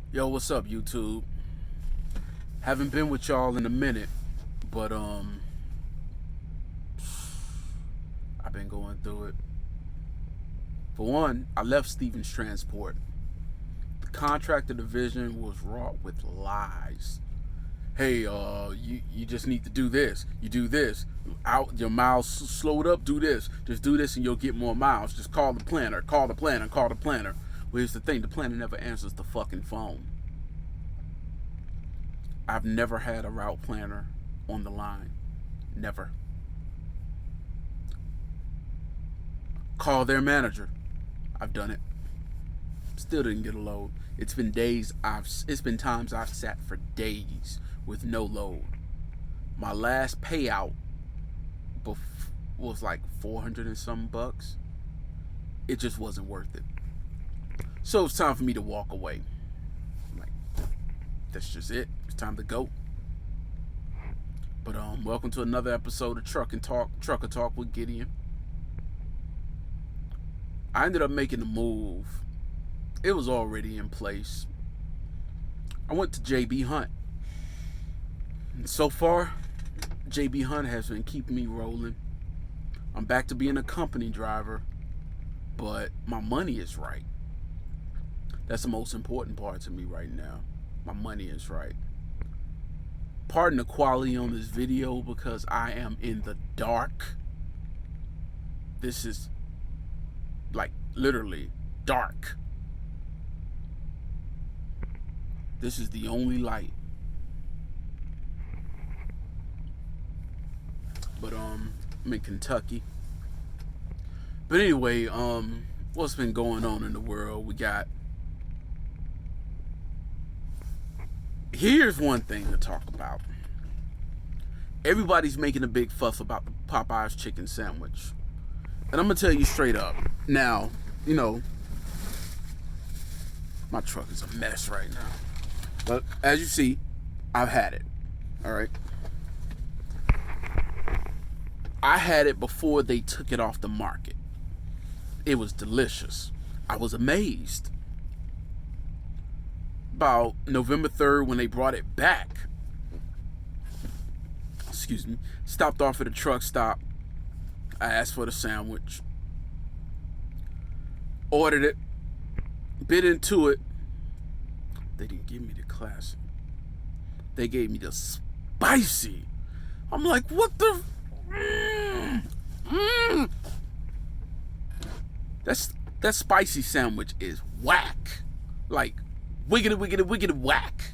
Yo, what's up, YouTube? Haven't been with y'all in a minute, but I've been going through it. For one, I left Stevens Transport. The contractor division was wrought with lies. Hey, you just need to do this. You do this. Out your miles slowed up. Do this. Just do this, and you'll get more miles. Just call the planner. Call the planner. Call the planner. Well, here's the thing: the planner never answers the fucking phone. I've never had a route planner on the line. Never. Call their manager. I've done it. Still didn't get a load. It's been times I've sat for days with no load. My last payout was like 400 and some bucks. It just wasn't worth it. So it's time for me to walk away. I'm like, that's just it. It's time to go. But welcome to another episode of Trucker Talk with Gideon. I ended up making a move. It was already in place. I went to JB Hunt. And so far, JB Hunt has been keeping me rolling. I'm back to being a company driver, but my money is right. That's the most important part to me right now. My money is right. Pardon the quality on this video because I am in the dark. This is like literally dark. This is the only light. But I'm in Kentucky. But anyway, what's been going on in the world? Here's one thing to talk about. Everybody's making a big fuss about the Popeyes chicken sandwich. And I'm gonna tell you straight up. Now, my truck is a mess right now. But as you see, I've had it. Alright. I had it before they took it off the market. It was delicious. I was amazed. About November 3rd, when they brought it back, stopped off at a truck stop. I asked for the sandwich, ordered it, bit into it. They didn't give me the classic. They gave me the spicy. I'm like, what the? That spicy sandwich is whack. Like, wiggity whack.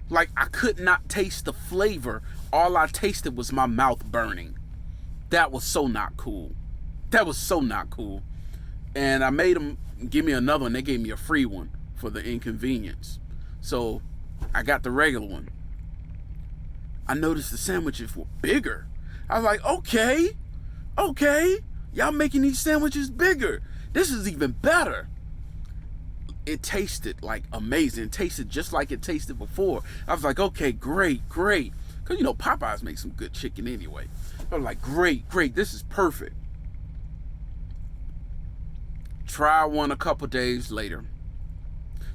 Like, I could not taste the flavor. All I tasted was my mouth burning. That was so not cool. And I made them give me another one. They gave me a free one for the inconvenience. So I got the regular one. I noticed the sandwiches were bigger. I was like, okay. Y'all making these sandwiches bigger. This is even better. It tasted like amazing. It tasted just like it tasted before. I was like, okay, great. Because, Popeyes makes some good chicken anyway. I was like, great. This is perfect. Try one a couple days later.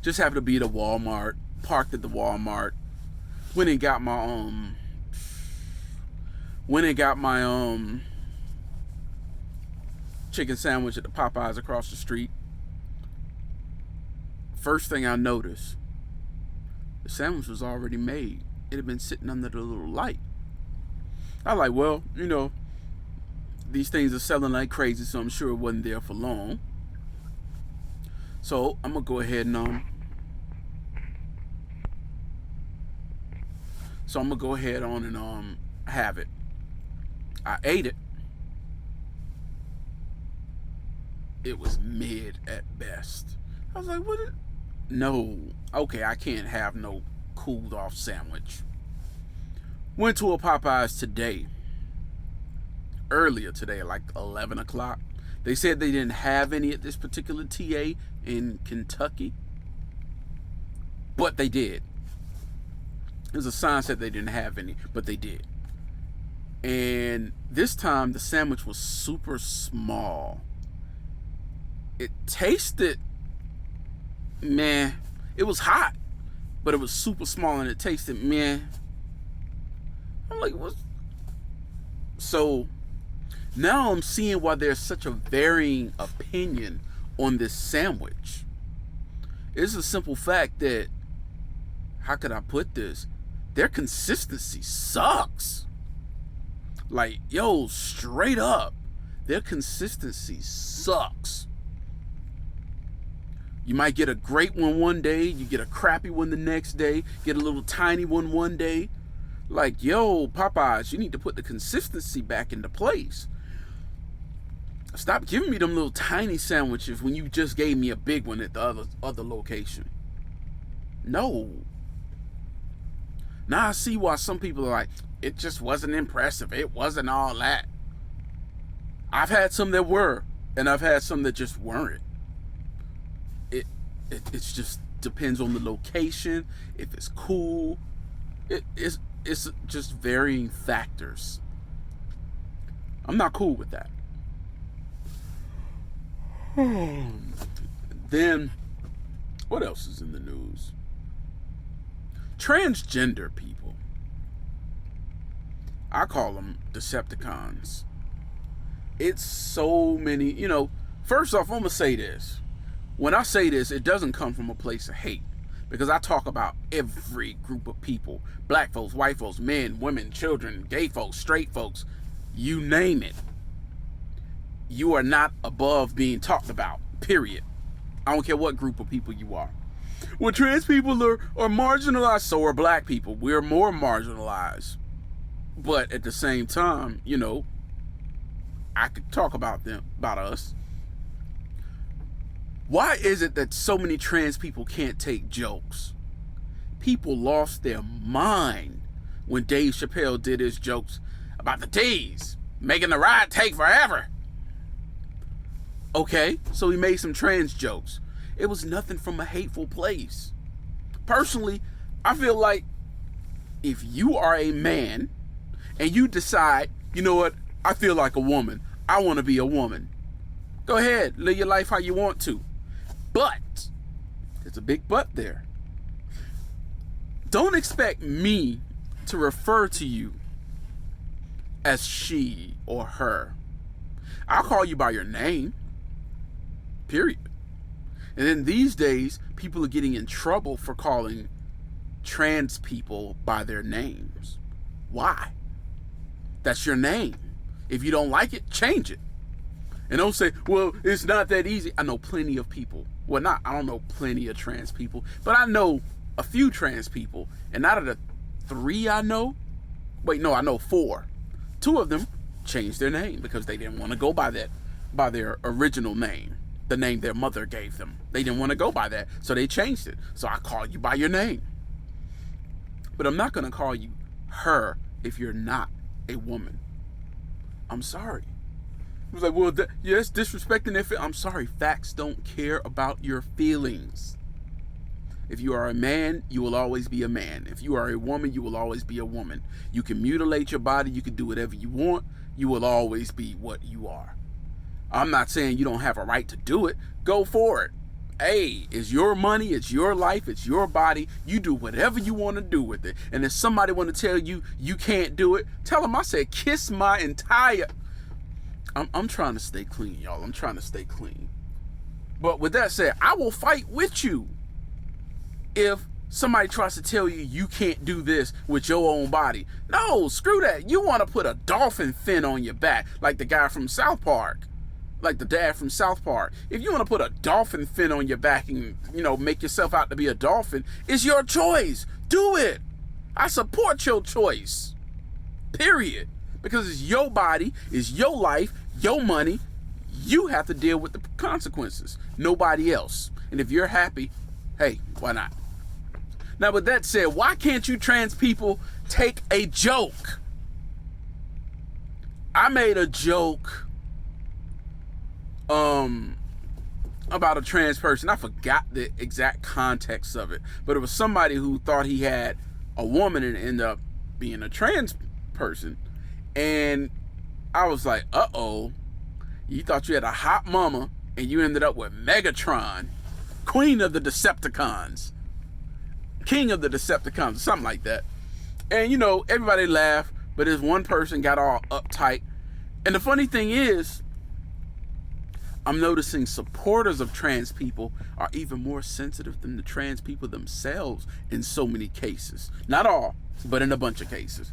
Just happened to be at a Walmart. Parked at the Walmart. Went and got my chicken sandwich at the Popeyes across the street. First thing I noticed, the sandwich was already made. It had been sitting under the little light. I was like, well, these things are selling like crazy, so I'm sure it wasn't there for long. So I'm gonna go ahead and have it. I ate it. It was mid at best. I was like, what? No. Okay, I can't have no cooled off sandwich. Went to a Popeyes earlier today, like 11 o'clock. They said they didn't have any at this particular TA in Kentucky, but they did. There's a sign said they didn't have any, but they did. And this time the sandwich was super small. It tasted meh. It was hot, but it was super small and it tasted, man. I'm like, what? So now I'm seeing why there's such a varying opinion on this sandwich. It's a simple fact that, how could I put this? Their consistency sucks. Like, yo, straight up, their consistency sucks. You might get a great one day, you get a crappy one the next day, get a little tiny one day. Like, yo, Popeyes, you need to put the consistency back into place. Stop giving me them little tiny sandwiches when you just gave me a big one at the other location. No. Now I see why some people are like, it just wasn't impressive. It wasn't all that. I've had some that were, and I've had some that just weren't. It's just depends on the location, if it's cool. It's just varying factors. I'm not cool with that. Then, what else is in the news? Transgender people. I call them Decepticons. It's so many, first off, I'm going to say this. When I say this, it doesn't come from a place of hate, because I talk about every group of people. Black folks, white folks, men, women, children, gay folks, straight folks, you name it. You are not above being talked about, period. I don't care what group of people you are. Well, trans people are marginalized, so are black people. We're more marginalized. But at the same time, I could talk about us. Why is it that so many trans people can't take jokes? People lost their mind when Dave Chappelle did his jokes about the T's making the ride take forever. Okay, so he made some trans jokes. It was nothing from a hateful place. Personally, I feel like if you are a man and you decide, you know what, I feel like a woman, I want to be a woman, go ahead, live your life how you want to. But, there's a big but there. Don't expect me to refer to you as she or her. I'll call you by your name, period. And then these days, people are getting in trouble for calling trans people by their names. Why? That's your name. If you don't like it, change it. And don't say, well, it's not that easy. I know plenty of people. Well, I don't know plenty of trans people, but I know a few trans people. And out of the 3 I know, I know 4. 2 of them changed their name because they didn't want to go by their original name, the name their mother gave them. They didn't want to go by that, so they changed it. So I call you by your name. But I'm not going to call you her if you're not a woman. I'm sorry. It was like, well, yes, disrespecting it. I'm sorry. Facts don't care about your feelings. If you are a man, you will always be a man. If you are a woman, you will always be a woman. You can mutilate your body. You can do whatever you want. You will always be what you are. I'm not saying you don't have a right to do it. Go for it. Hey, it's your money. It's your life. It's your body. You do whatever you want to do with it. And if somebody want to tell you you can't do it, tell them I said kiss my entire... I'm trying to stay clean, y'all. I'm trying to stay clean. But with that said, I will fight with you if somebody tries to tell you you can't do this with your own body. No, screw that. You want to put a dolphin fin on your back like the guy from South Park, like the dad from South Park. If you want to put a dolphin fin on your back and, make yourself out to be a dolphin, it's your choice. Do it. I support your choice. Period. Because it's your body, it's your life, your money. You have to deal with the consequences. Nobody else. And if you're happy, hey, why not? Now, with that said, why can't you trans people take a joke? I made a joke about a trans person. I forgot the exact context of it, but it was somebody who thought he had a woman and ended up being a trans person. And I was like, uh-oh, you thought you had a hot mama and you ended up with Megatron, queen of the Decepticons. king of the Decepticons, something like that. And you know, everybody laughed, but this one person got all uptight. And the funny thing is, I'm noticing supporters of trans people are even more sensitive than the trans people themselves in so many cases. Not all, but in a bunch of cases.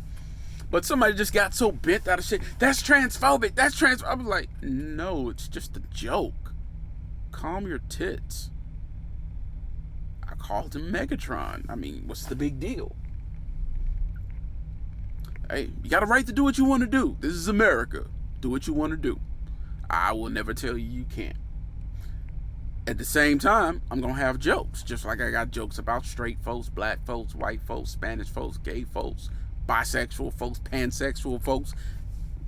But somebody just got so bent out of shit. That's transphobic. That's trans. I was like, no, it's just a joke. Calm your tits. I called him Megatron. I mean, what's the big deal? Hey, you got a right to do what you want to do. This is America. Do what you want to do. I will never tell you you can't. At the same time, I'm going to have jokes. Just like I got jokes about straight folks, black folks, white folks, Spanish folks, gay folks, bisexual folks, pansexual folks,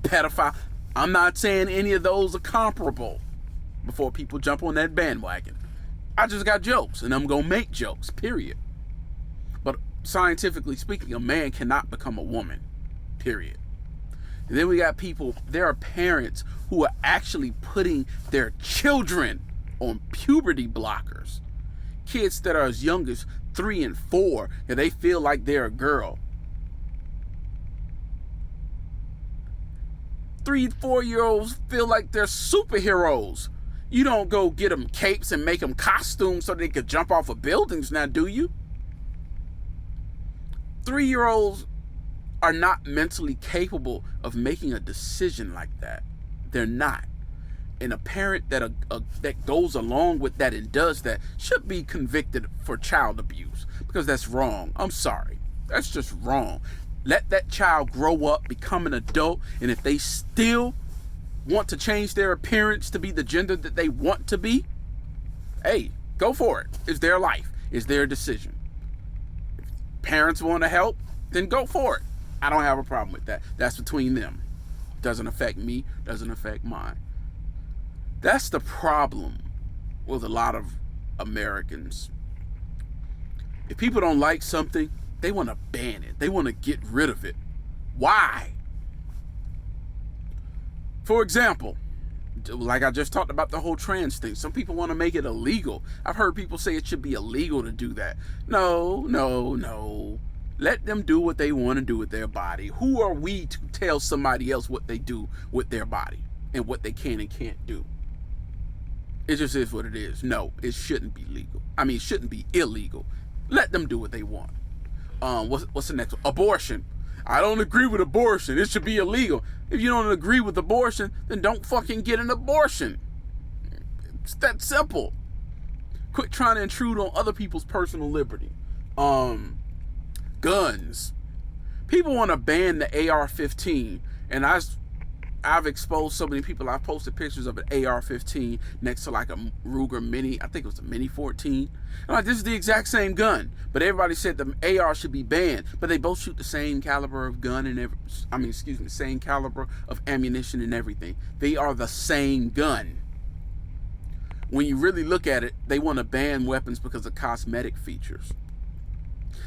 pedophile. I'm not saying any of those are comparable before people jump on that bandwagon. I just got jokes, and I'm going to make jokes, period. But scientifically speaking, a man cannot become a woman, period. And then we got people, there are parents who are actually putting their children on puberty blockers. Kids that are as young as 3 and 4, and they feel like they're a girl. 3 and 4-year-olds feel like they're superheroes. You don't go get them capes and make them costumes so they could jump off of buildings now, do you? 3-year-olds are not mentally capable of making a decision like that. They're not. And a parent that that goes along with that and does that should be convicted for child abuse, because that's wrong. I'm sorry. That's just wrong. Let that child grow up, become an adult, and if they still want to change their appearance to be the gender that they want to be, hey, go for it. It's their life. It's their decision. If parents want to help, then go for it. I don't have a problem with that. That's between them. Doesn't affect me, doesn't affect mine. That's the problem with a lot of Americans. If people don't like something, they want to ban it. They want to get rid of it. Why? For example, like I just talked about the whole trans thing. Some people want to make it illegal. I've heard people say it should be illegal to do that. No. Let them do what they want to do with their body. Who are we to tell somebody else what they do with their body and what they can and can't do? It just is what it is. No, it shouldn't be legal. I mean, it shouldn't be illegal. Let them do what they want. What's the next one? Abortion. I don't agree with abortion. It should be illegal. If you don't agree with abortion, then don't fucking get an abortion. It's that simple. Quit trying to intrude on other people's personal liberty. Guns. People want to ban the AR-15, and I've exposed so many people. I've posted pictures of an AR-15 next to like a Ruger Mini. I think it was a Mini 14. I'm like, this is the exact same gun, but everybody said the AR should be banned. But they both shoot the same caliber of gun and same caliber of ammunition and everything. They are the same gun. When you really look at it, they want to ban weapons because of cosmetic features.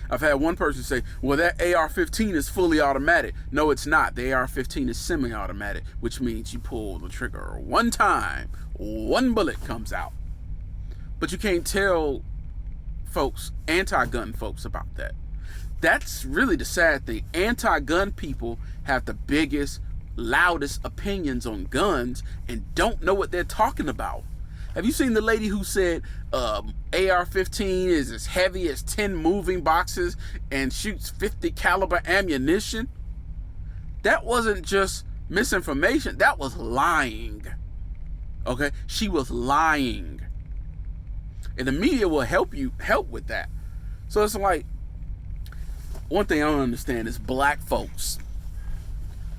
I've had one person say, well, that AR-15 is fully automatic. No, it's not. The AR-15 is semi-automatic, which means you pull the trigger one time, one bullet comes out. But you can't tell folks, anti-gun folks, about that. That's really the sad thing. Anti-gun people have the biggest, loudest opinions on guns and don't know what they're talking about. Have you seen the lady who said AR-15 is as heavy as 10 moving boxes and shoots 50 caliber ammunition? That wasn't just misinformation. That was lying. Okay? She was lying. And the media will help with that. So it's like, one thing I don't understand is black folks.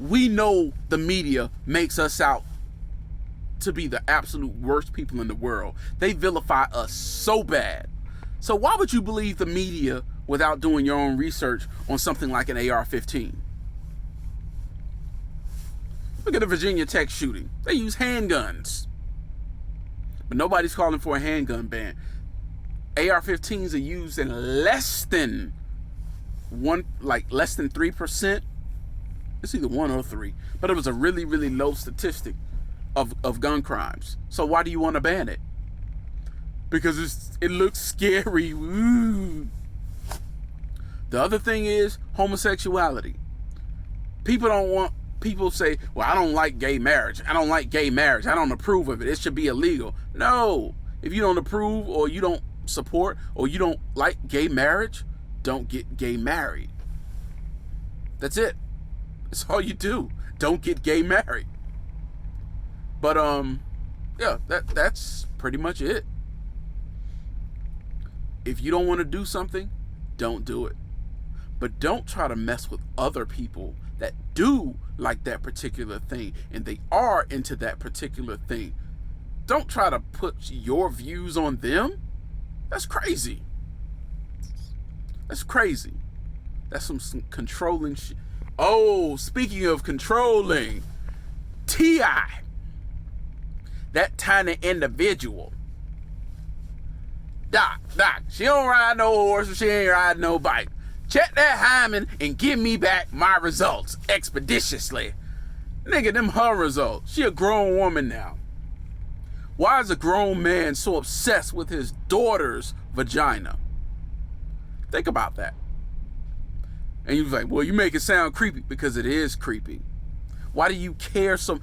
We know the media makes us out to be the absolute worst people in the world. They vilify us so bad. So why would you believe the media without doing your own research on something like an AR-15? Look at the Virginia Tech shooting. They use handguns. But nobody's calling for a handgun ban. AR-15s are used in less than 3%. It's either 1 or 3. But it was a really, really low statistic of gun crimes. So why do you want to ban it? Because it looks scary. Ooh. The other thing is homosexuality. People say, well, I don't like gay marriage. I don't like gay marriage. I don't approve of it. It should be illegal. No. If you don't approve or you don't support or you don't like gay marriage, don't get gay married. That's it. That's all you do. Don't get gay married. But yeah, that's pretty much it. If you don't want to do something, don't do it. But don't try to mess with other people that do like that particular thing and they are into that particular thing. Don't try to put your views on them. That's crazy. That's crazy. That's some controlling shit. Oh, speaking of controlling, T.I., that tiny individual. Doc, she don't ride no horse and she ain't ride no bike. Check that hymen and give me back my results expeditiously. Nigga, them her results. She a grown woman now. Why is a grown man so obsessed with his daughter's vagina? Think about that. And you're like, well, you make it sound creepy, because it is creepy. Why do you care so?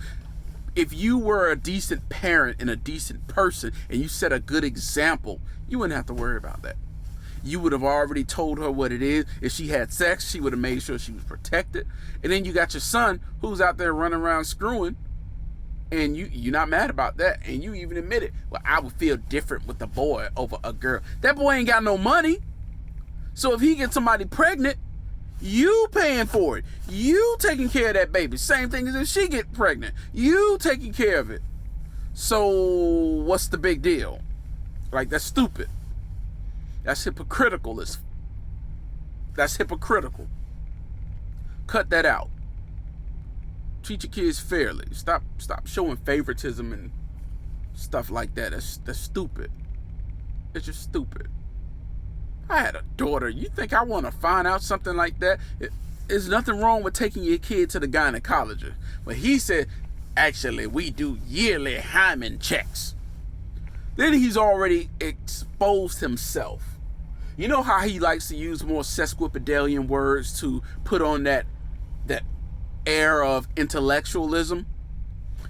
If you were a decent parent and a decent person and you set a good example, you wouldn't have to worry about that. You would have already told her what it is. If she had sex, she would have made sure she was protected. And then you got your son who's out there running around screwing, and you're not mad about that. And you even admit it. Well, I would feel different with a boy over a girl. That boy ain't got no money. So if he gets somebody pregnant, you paying for it. You taking care of that baby. Same thing as if she get pregnant. You taking care of it. So what's the big deal? Like, that's stupid. That's hypocritical. That's hypocritical. Cut that out. Treat your kids fairly. Stop showing favoritism and stuff like that. That's stupid. It's just stupid. I had a daughter. You think I want to find out something like that? There's nothing wrong with taking your kid to the gynecologist. But he said, actually, we do yearly hymen checks. Then he's already exposed himself. You know how he likes to use more sesquipedalian words to put on that air of intellectualism?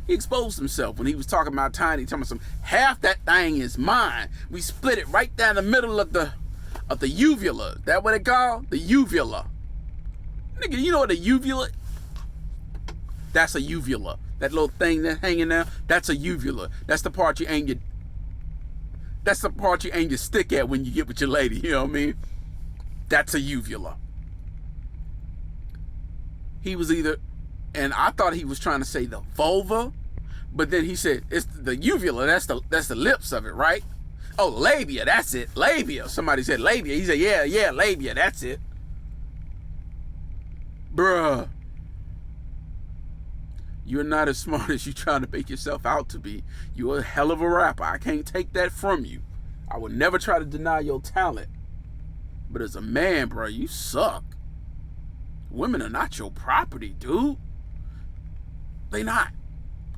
He exposed himself when he was talking about Tiny, talking about some, half that thing is mine. We split it right down the middle of the uvula. That what it called? The uvula. Nigga, you know what a uvula? That's a uvula. That little thing that's hanging there, that's a uvula. That's the part you aim your stick at when you get with your lady, you know what I mean? That's a uvula. He was either, and I thought he was trying to say the vulva, but then he said it's the uvula, that's the lips of it, right? Oh, labia, that's it. Labia. Somebody said labia. He said, yeah, labia, that's it. Bruh. You're not as smart as you trying to make yourself out to be. You're a hell of a rapper. I can't take that from you. I would never try to deny your talent. But as a man, bro, you suck. Women are not your property, dude. They not.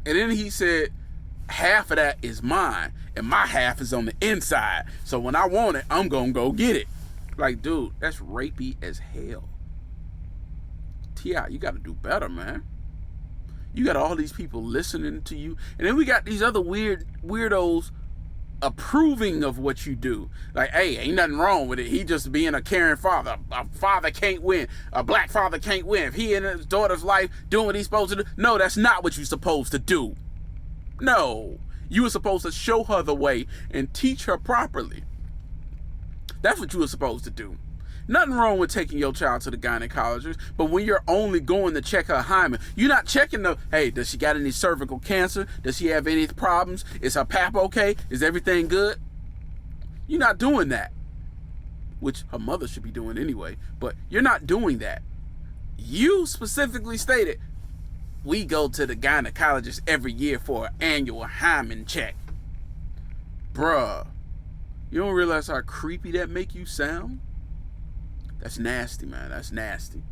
And then he said, half of that is mine, and my half is on the inside. So when I want it, I'm gonna go get it. Like, dude, that's rapey as hell. T.I., you gotta do better, man. You got all these people listening to you, and then we got these other weirdos approving of what you do. Like, hey, ain't nothing wrong with it. He just being a caring father. A father can't win. A black father can't win. If he in his daughter's life doing what he's supposed to do. No, that's not what you're supposed to do. No. You were supposed to show her the way and teach her properly. That's what you were supposed to do. Nothing wrong with taking your child to the gynecologist, but when you're only going to check her hymen, you're not checking hey, does she got any cervical cancer? Does she have any problems? Is her pap okay? Is everything good? You're not doing that, which her mother should be doing anyway, but you're not doing that. You specifically stated, we go to the gynecologist every year for an annual hymen check. Bruh, you don't realize how creepy that make you sound? That's nasty, man. That's nasty.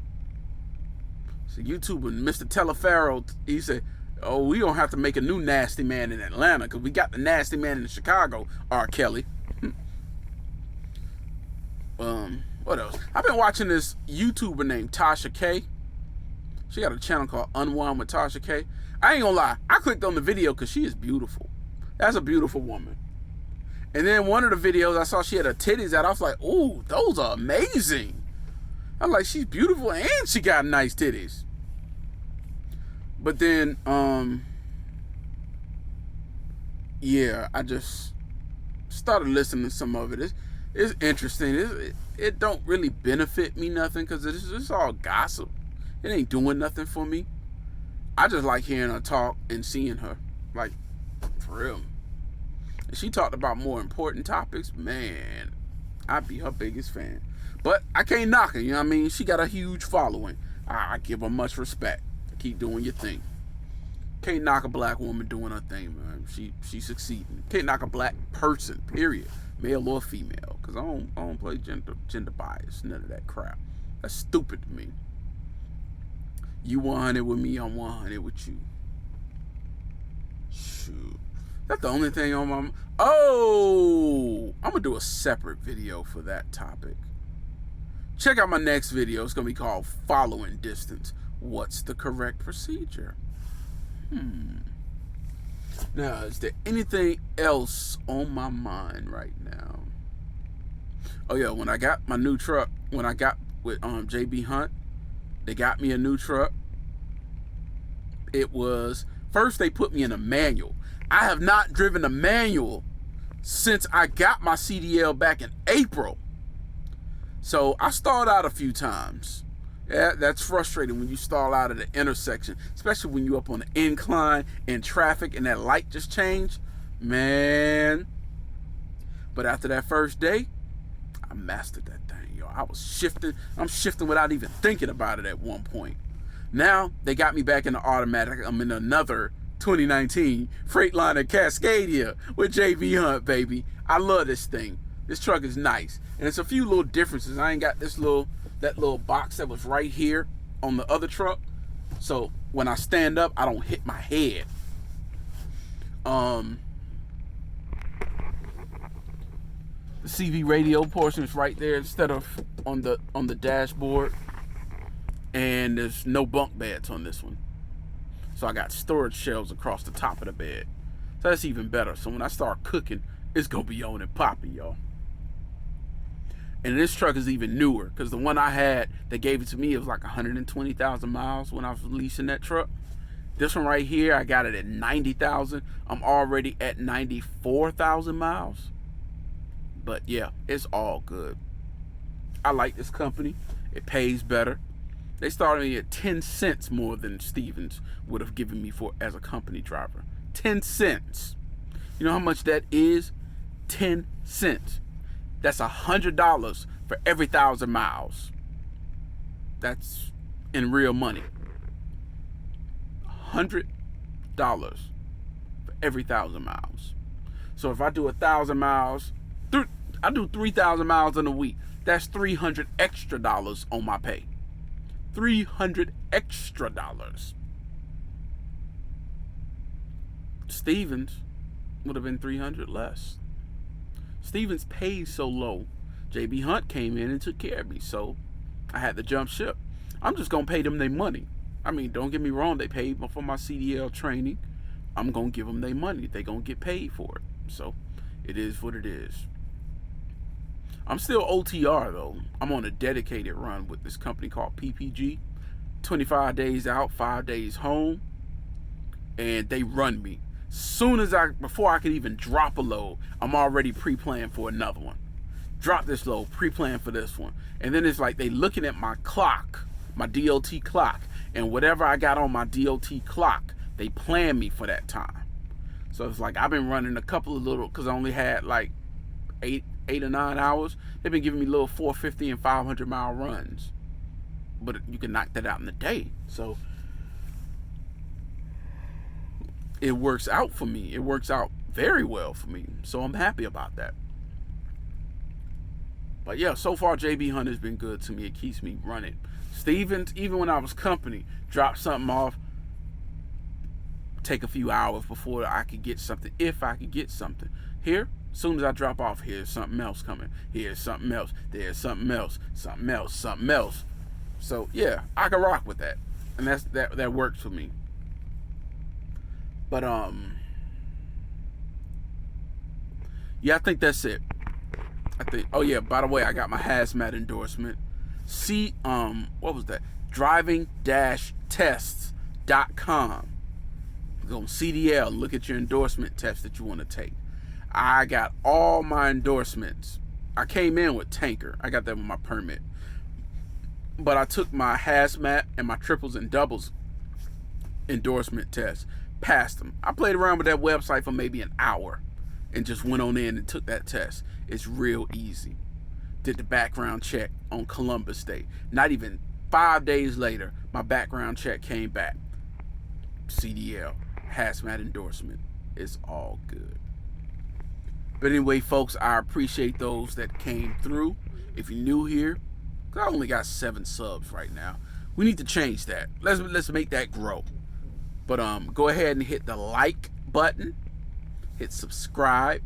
So YouTuber Mr. Telefaro, he said, oh, we don't have to make a new nasty man in Atlanta because we got the nasty man in Chicago, R. Kelly. What else? I've been watching this YouTuber named Tasha K. She got a channel called Unwind with Tasha K. I ain't gonna lie, I clicked on the video because she is beautiful. That's a beautiful woman. And then one of the videos I saw, she had her titties out. I was like, ooh, those are amazing. I'm like, she's beautiful and she got nice titties. But then, yeah, I just started listening to some of it. It's interesting. It don't really benefit me nothing because it's all gossip. It ain't doing nothing for me. I just like hearing her talk and seeing her. Like, for real. If she talked about more important topics, man, I'd be her biggest fan. But I can't knock her, you know what I mean? She got a huge following. I give her much respect. Keep doing your thing. Can't knock a black woman doing her thing, man. She's succeeding. Can't knock a black person, period. Male or female. Because I don't play gender bias. None of that crap. That's stupid to me. You 100 with me, I'm 100 with you. Shoot. That's the only thing on my... Oh! I'm going to do a separate video for that topic. Check out my next video. It's going to be called Following Distance. What's the correct procedure? Now, is there anything else on my mind right now? Oh, yeah. When I got my new truck, when I got with JB Hunt, they got me a new truck. It was... First, they put me in a manual. I have not driven a manual since I got my CDL back in April. So I stalled out a few times. Yeah, that's frustrating when you stall out at an intersection, especially when you're up on the incline in traffic and that light just changed. Man. But after that first day, I mastered that thing, yo. I was shifting. I'm shifting without even thinking about it at one point. Now, they got me back in the automatic. I'm in another 2019 Freightliner Cascadia with JB Hunt, baby. I love this thing. This truck is nice. And it's a few little differences. I ain't got that little box that was right here on the other truck. So when I stand up, I don't hit my head. The CV radio portion is right there instead of on the dashboard. And there's no bunk beds on this one. So I got storage shelves across the top of the bed. So that's even better. So when I start cooking, it's gonna be on and popping, y'all. And this truck is even newer because the one I had that gave it to me, it was like 120,000 miles when I was leasing that truck. This one right here, I got it at 90,000. I'm already at 94,000 miles. But yeah, it's all good. I like this company. It pays better. They started me at 10 cents more than Stevens would have given me for as a company driver. 10 cents. You know how much that is? 10 cents. That's $100 for every 1,000 miles. That's in real money. $100 for every 1,000 miles. So if I do 1,000 miles, I do 3,000 miles in a week. That's $300 extra on my pay. $300 extra. Stevens would have been 300 less. Stevens pays so low. JB Hunt came in and took care of me, so I had to jump ship. I'm just gonna pay them their money. I mean, don't get me wrong, they paid for my CDL training. I'm gonna give them their money. They gonna get paid for it. So it is what it is. I'm still OTR though. I'm on a dedicated run with this company called PPG. 25 days out, 5 days home. And they run me. Before I could even drop a load, I'm already pre-planned for another one. Drop this load, pre-planned for this one. And then it's like they looking at my clock, my DOT clock. And whatever I got on my DOT clock, they plan me for that time. So it's like I've been running a couple of little, because I only had like 8 or 9 hours. They've been giving me little 450 and 500 mile runs, but you can knock that out in a day. So it works out for me. It works out very well for me. So I'm happy about that. But yeah, so far JB Hunt has been good to me. It keeps me running. Stevens, even when I was company, dropped something off, take a few hours before I could get something, if I could get something. Here, Soon as I drop off, here's something else coming. Here's something else. There's something else. Something else. Something else. So yeah, I can rock with that, and that works for me. But yeah, I think that's it. I think. Oh yeah, by the way, I got my hazmat endorsement. See, what was that? Driving-tests.com. Go on CDL. Look at your endorsement test that you want to take. I got all my endorsements. I came in with tanker. I got that with my permit. But I took my hazmat and my triples and doubles endorsement test. Passed them. I played around with that website for maybe an hour and just went on in and took that test. It's real easy. Did the background check on Columbus Day. Not even 5 days later, my background check came back. CDL, hazmat endorsement. It's all good. But anyway, folks, I appreciate those that came through. If you're new here, I only got 7 subs right now. We need to change that. Let's make that grow. But go ahead and hit the like button, hit subscribe,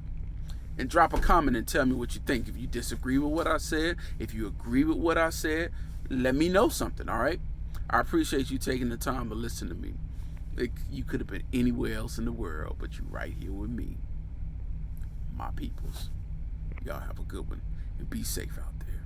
and drop a comment and tell me what you think. If you disagree with what I said, if you agree with what I said, let me know something, all right? I appreciate you taking the time to listen to me. You could have been anywhere else in the world, but you're right here with me. My peoples. Y'all have a good one and be safe out there.